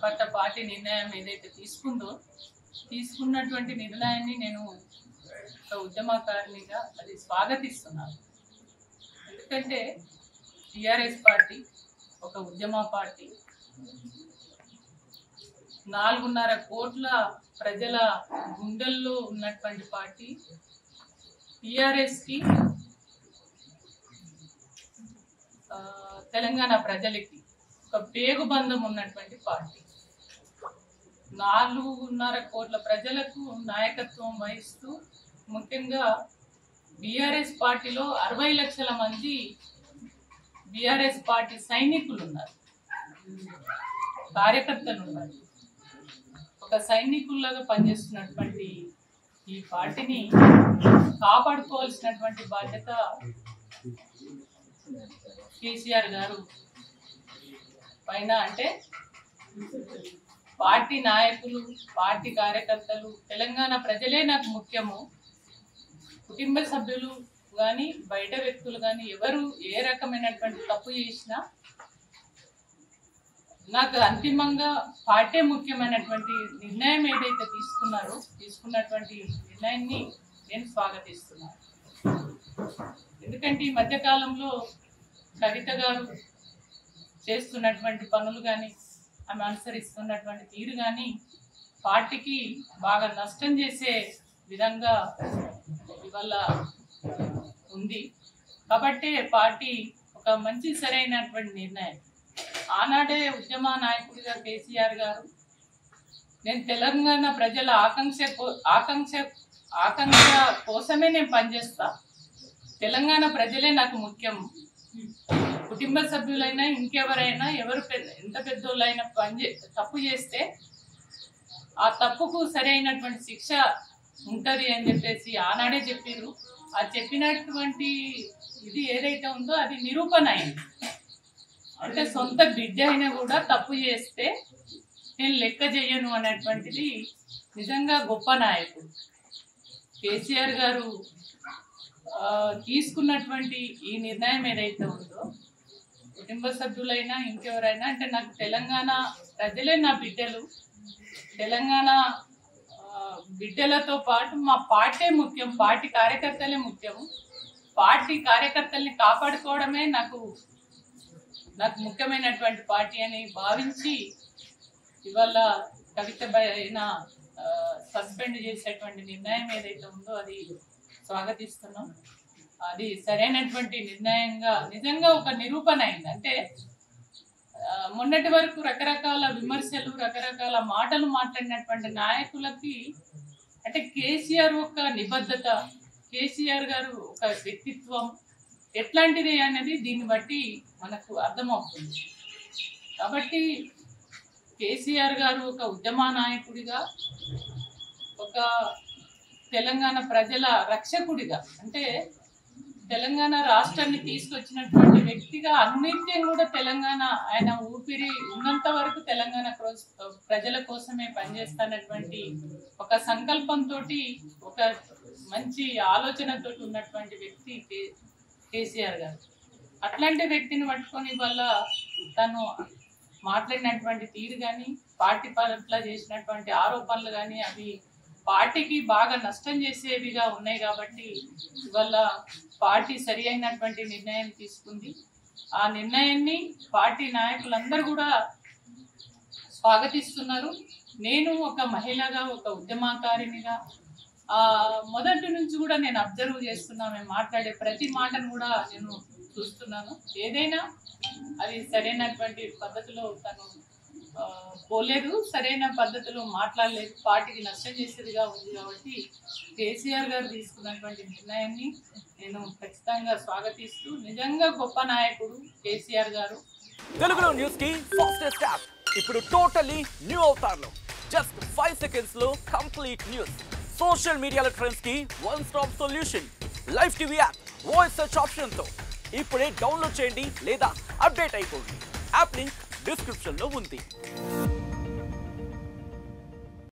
కొత్త పార్టీ నిర్ణయం ఏదైతే తీసుకున్నటువంటి నిర్ణయాన్ని నేను ఒక ఉద్యమకారినిగా అది స్వాగతిస్తున్నాను. ఎందుకంటే టిఆర్ఎస్ పార్టీ ఒక ఉద్యమ పార్టీ, 4.5 కోట్ల ప్రజల గుండెల్లో ఉన్నటువంటి పార్టీ. టిఆర్ఎస్కి తెలంగాణ ప్రజలకి ఒక పేగుబంధం ఉన్నటువంటి పార్టీ. 4.5 కోట్ల ప్రజలకు నాయకత్వం వహిస్తూ, ముఖ్యంగా బీఆర్ఎస్ పార్టీలో 60 లక్షల మంది బీఆర్ఎస్ పార్టీ సైనికులు ఉన్నారు, కార్యకర్తలు ఉన్నారు. ఒక సైనికుల్లాగా పనిచేస్తున్నటువంటి ఈ పార్టీని కాపాడుకోవాల్సినటువంటి బాధ్యత కేసీఆర్ గారు పైన. అంటే పార్టీ నాయకులు, పార్టీ కార్యకర్తలు, తెలంగాణ ప్రజలే నాకు ముఖ్యము. కుటుంబ సభ్యులు కానీ బయట వ్యక్తులు కానీ ఎవరు ఏ రకమైనటువంటి తప్పు చేసినా నాకు అంతిమంగా పార్టీ ముఖ్యమైనటువంటి నిర్ణయం ఏదైతే తీసుకున్నటువంటి నిర్ణయాన్ని నేను స్వాగతిస్తున్నాను. ఎందుకంటే ఈ మధ్యకాలంలో కవిత గారు చేస్తున్నటువంటి పనులు కానీ, ఆమె అనుసరిస్తున్నటువంటి తీరు కానీ పార్టీకి బాగా నష్టం చేసే విధంగా ఇవాళ ఉంది. కాబట్టి పార్టీ ఒక మంచి సరైనటువంటి నిర్ణయం. ఆనాడే ఉద్యమ నాయకుడిగా కేసీఆర్ గారు, నేను తెలంగాణ ప్రజల ఆకాంక్ష కోసమే నేను పనిచేస్తా, తెలంగాణ ప్రజలే నాకు ముఖ్యం, కుటుంబ సభ్యులైనా ఇంకెవరైనా ఎవరు ఎంత పెద్దోళ్ళైనా తప్పు చేస్తే ఆ తప్పుకు సరైనటువంటి శిక్ష ఉంటుంది అని చెప్పేసి ఆనాడే చెప్పారు. ఆ చెప్పినటువంటి ఇది ఏదైతే ఉందో అది నిరూపణ అయింది. అంటే సొంత బిడ్డ అయినా కూడా తప్పు చేస్తే నేను లెక్క చేయను అనేటువంటిది నిజంగా గొప్ప నాయకుడు కేసీఆర్ గారు తీసుకున్నటువంటి ఈ నిర్ణయం ఏదైతే ఉందో, కుటుంబ సభ్యులైనా ఇంకెవరైనా, అంటే నాకు తెలంగాణ ప్రజలే నా బిడ్డలు, తెలంగాణ బిడ్డలతో పాటు మా పార్టీ ముఖ్యం, పార్టీ కార్యకర్తలే ముఖ్యం, పార్టీ కార్యకర్తల్ని కాపాడుకోవడమే నాకు ముఖ్యమైనటువంటి పార్టీ అని భావించి ఇవాళ కవిత పైన సస్పెండ్ చేసేటువంటి నిర్ణయం ఏదైతే ఉందో అది స్వాగతిస్తున్నాం. అది సరైనటువంటి నిర్ణయంగా నిజంగా ఒక నిరూపణ అయింది. అంటే మొన్నటి వరకు రకరకాల విమర్శలు, రకరకాల మాటలు మాట్లాడినటువంటి నాయకులకి అంటే కేసీఆర్ ఒక నిబద్ధత, కేసీఆర్ గారు ఒక వ్యక్తిత్వం ఎట్లాంటిది అనేది దీన్ని బట్టి మనకు అర్థమవుతుంది. కాబట్టి కేసీఆర్ గారు ఒక ఉద్యమ నాయకుడిగా, ఒక తెలంగాణ ప్రజల రక్షకుడిగా, అంటే తెలంగాణ రాష్ట్రాన్ని తీసుకొచ్చినటువంటి వ్యక్తిగా అన్నిత్యం కూడా తెలంగాణ ఆయన ఊపిరి ఉన్నంత వరకు తెలంగాణ ప్రజల కోసమే పనిచేస్తున్నటువంటి ఒక సంకల్పంతో, ఒక మంచి ఆలోచనతో ఉన్నటువంటి వ్యక్తి కేసీఆర్ గారు. అట్లాంటి వ్యక్తిని పట్టుకొని వల్ల తను మాట్లాడినటువంటి తీరు కానీ, పార్టీ పట్ల చేసినటువంటి ఆరోపణలు కానీ అవి పార్టీకి బాగా నష్టం చేసేవిగా ఉన్నాయి. కాబట్టి ఇవాళ పార్టీ సరి అయినటువంటి నిర్ణయం తీసుకుంది. ఆ నిర్ణయాన్ని పార్టీ నాయకులందరూ కూడా స్వాగతిస్తున్నారు. నేను ఒక మహిళగా, ఒక ఉద్యమకారినిగా మొదటి నుంచి కూడా నేను అబ్జర్వ్ చేస్తున్నా, మేము మాట్లాడే ప్రతి మాటను కూడా నేను చూస్తున్నాను. ఏదైనా అది సరైనటువంటి పద్ధతిలో తను పోలేదు, సరైన పద్ధతిలో మాట్లాడలేదు, పార్టీకి నష్టం చేసేదిగా ఉంది. కాబట్టి కేసీఆర్ గారు తీసుకున్నటువంటి నిర్ణయాన్ని నేను ఖచ్చితంగా స్వాగతిస్తూ, నిజంగా గొప్ప నాయకుడు కేసీఆర్ గారు. తెలుగులో న్యూస్ కి ఫాస్టెస్ట్ యాప్ ఇప్పుడు టోటల్లీ న్యూ అవతార్లో జస్ట్ 5 సెకండ్స్ లో కంప్లీట్ న్యూస్. సోషల్ మీడియాలో ట్రెండ్స్ కి one stop solution. Live TV app voice search option తో ఇప్పుడే డౌన్లోడ్ చేయండి లేదా అప్డేట్ అయిపోండి. యాప్ లింక్ డిస్క్రిప్షన్ లో ఉంది.